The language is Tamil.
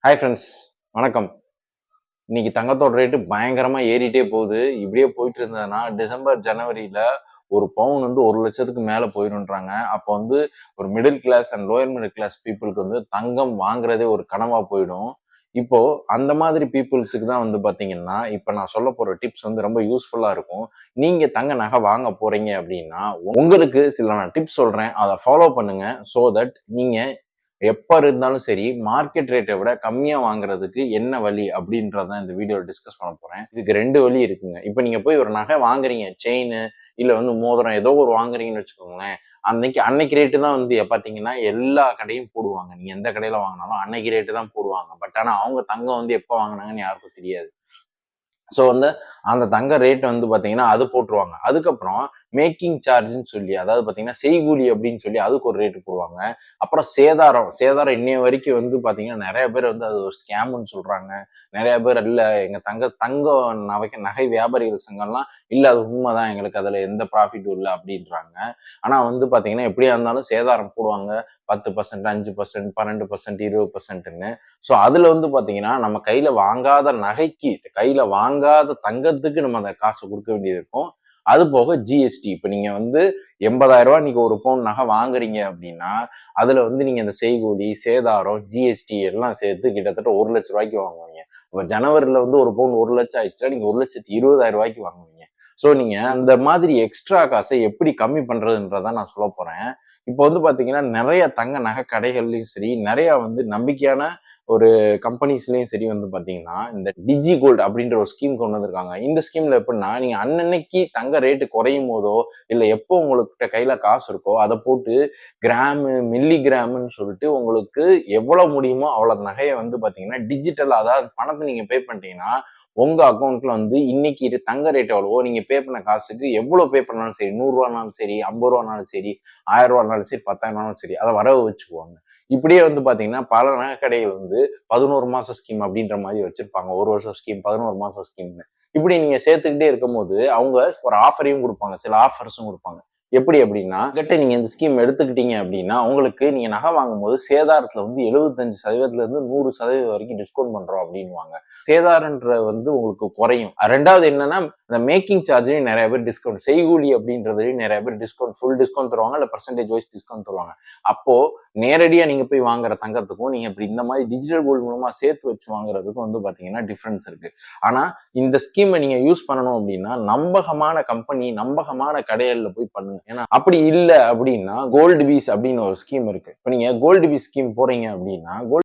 ஹாய் ஃப்ரெண்ட்ஸ், வணக்கம். இன்னைக்கு தங்கத்தோட ரேட்டு பயங்கரமா ஏறிட்டே போகுது. இப்படியே போயிட்டு இருந்ததுன்னா, டிசம்பர், ஜனவரியில ஒரு பவுன் வந்து 1,00,000க்கு மேல போயிருன்றாங்க. அப்போ வந்து ஒரு middle class and lower middle class பீப்புளுக்கு வந்து தங்கம் வாங்குறதே ஒரு கனவா போயிடும். இப்போ அந்த மாதிரி பீப்புள்ஸுக்கு தான் வந்து பார்த்தீங்கன்னா, இப்ப நான் சொல்லப் போற டிப்ஸ் வந்து ரொம்ப யூஸ்ஃபுல்லா இருக்கும். நீங்க தங்க நகை வாங்க போறீங்க அப்படின்னா, உங்களுக்கு சில நான் டிப்ஸ் சொல்றேன். அத ஃபாலோ பண்ணுங்க. சோ தட் நீங்க எப்ப இருந்தாலும் சரி, மார்க்கெட் ரேட்ட விட கம்மியா வாங்குறதுக்கு என்ன வழி அப்படின்றத இந்த வீடியோல டிஸ்கஸ் பண்ண போறேன். இதுக்கு 2 வழி இருக்குங்க. இப்ப நீங்க போய் ஒரு நகை வாங்குறீங்க. செயினு, இல்ல வந்து மோதிரம் ஏதோ ஒரு வாங்குறீங்கன்னு வச்சுக்கோங்களேன். அன்னைக்கு அன்னைக்கு ரேட்டு தான் வந்து பார்த்தீங்கன்னா, எல்லா கடையும் போடுவாங்க. நீங்க எந்த கடையில வாங்குனாலும் அன்னைக்கு ரேட்டு தான் போடுவாங்க. பட் ஆனா அவங்க தங்கம் வந்து எப்ப வாங்குனாங்கன்னு யாருக்கும் தெரியாது. ஸோ வந்து அந்த தங்க ரேட் வந்து பார்த்தீங்கன்னா, அது போட்டுருவாங்க. அதுக்கப்புறம் மேக்கிங் சார்ஜ்ன்னு சொல்லி, அதாவது பார்த்தீங்கன்னா, செய்கூலி அப்படின்னு சொல்லி அதுக்கு ஒரு ரேட் போடுவாங்க. அப்புறம் சேதாரம். சேதாரம் இன்னைய வரைக்கும் வந்து பார்த்தீங்கன்னா, நெறைய பேர் வந்து அது ஒரு ஸ்கேம்ன்னு சொல்றாங்க. நெறைய பேர் இல்ல எங்க தங்கம் நகை வியாபாரிகள் சங்கம்லாம், இல்ல அது உண்மதான். எங்களுக்கு அதுல எந்த ப்ராஃபிட்டும் இல்ல அப்படின்றாங்க. ஆனா வந்து பார்த்தீங்கன்னா, எப்படியா இருந்தாலும் சேதாரம் போடுவாங்க. 10%, 5%, 12%, 20%ன்னு. ஸோ அதுல வந்து பார்த்தீங்கன்னா, நம்ம கையில வாங்காத தங்கத்துக்கு நம்ம அந்த காசு குடுக்க வேண்டியது இருக்கும். அது போக ஜிஎஸ்டி. இப்ப நீங்க வந்து ரூ. 80,000 இன்னைக்கு 1 பவுன் நகை வாங்குறீங்க அப்படின்னா, அதுல வந்து நீங்க இந்த செய்கூலி, சேதாரம், ஜிஎஸ்டி எல்லாம் சேர்த்து கிட்டத்தட்ட ரூ. 1,00,000 வாங்குவீங்க. அப்ப ஜனவரில வந்து 1 பவுன் 1,00,000 ஆயிடுச்சுன்னா, நீங்க ரூ. 1,20,000 வாங்குவீங்க. ஸோ நீங்க அந்த மாதிரி எக்ஸ்ட்ரா காச எப்படி கம்மி பண்றதுன்றத நான் சொல்லப் போறேன். இப்போ வந்து பார்த்தீங்கன்னா, நெறைய தங்க நகை கடைகள்லயும் சரி, நெறைய வந்து நம்பிக்கையான ஒரு கம்பெனிஸ்லயும் சரி வந்து பார்த்தீங்கன்னா, இந்த டிஜி கோல்டு அப்படின்ற ஒரு ஸ்கீம் கொண்டு வந்திருக்காங்க. இந்த ஸ்கீம்ல எப்படின்னா, நீங்க அன்னன்னைக்கு தங்க ரேட் குறையும்போதோ, இல்ல எப்போ உங்ககிட்ட கையில காசு இருக்கோ, அத போட்டு கிராமு, மில்லி கிராம்ன்னு சொல்லிட்டு உங்களுக்கு எவ்வளவு முடியுமோ அவ்வளவு நகைய வந்து பார்த்தீங்கன்னா, டிஜிட்டலா அதாவது பணத்த நீங்க பே பண்ணிட்டீங்கன்னா, உங்க அக்கவுண்ட்ல வந்து இன்னைக்கு தங்க ரேட் எவ்வளவோ, நீங்க பே பண்ண காசுக்கு எவ்வளவு பே பண்ணாலும் சரி, ரூ. 100னாலும் சரி, ரூ. 50னாலும் சரி, ரூ. 1000னாலும் சரி, 10,000னாலும் சரி, அத வரவு வச்சுக்குவாங்க. இப்படியே வந்து பார்த்தீங்கன்னா, பல நகைக்கடைகள் வந்து 11 மாச ஸ்கீம் அப்படின்ற மாரி வச்சிருப்பாங்க. 1 வருஷம் ஸ்கீம், 11 மாசம் ஸ்கீம்ன்னு. இப்படி நீங்க சேர்த்துக்கிட்டே இருக்கும்போது, அவங்க ஒரு ஆஃபரையும் குடுப்பாங்க. சில ஆஃபர்ஸும் குடுப்பாங்க. எப்படி அப்படின்னா, உங்ககிட்ட நீங்க இந்த ஸ்கீம் எடுத்துக்கிட்டீங்க அப்படின்னா, உங்களுக்கு நீங்க நகை வாங்கும்போது சேதாரத்துல வந்து 75% இருந்து 100% வரைக்கும் டிஸ்கவுண்ட் பண்றோம் அப்படின்னுவாங்க. சேதாரம்ன்ற வந்து உங்களுக்கு குறையும். 2வது என்னன்னா, இந்த மேக்கிங் சார்ஜ்லயும் நெறைய பேர் டிஸ்கவுண்ட் செய்கூலி அப்படின்றதுலயும் நெறைய பேர் ஃபுல் டிஸ்கவுண்ட் தருவாங்க. இல்ல பெர்சன்டேஜ் வைஸ் டிஸ்கவுண்ட் தருவாங்க. அப்போ நேரடியா நீங்க போய் வாங்குற தங்கத்துக்கும், நீங்க இப்படி இந்த மாரி டிஜிட்டல் கோல்டு மூலமா சேர்த்து வச்சு வாங்குறதுக்கும் வந்து பார்த்தீங்கன்னா டிஃபரன்ஸ் இருக்கு. ஆனா, இந்த ஸ்கீம நீங்க யூஸ் பண்ணணும் அப்படின்னா, நம்பகமான கம்பெனி, நம்பகமான கடைகள்ல போய் பண்ணுங்க. ஏன்னா, அப்படி இல்ல அப்படின்னா, கோல்டு பீஸ் அப்படின்னு ஒரு ஸ்கீம் இருக்கு. இப்ப நீங்க கோல்டு பீஸ் ஸ்கீம் போறீங்க அப்படின்னா,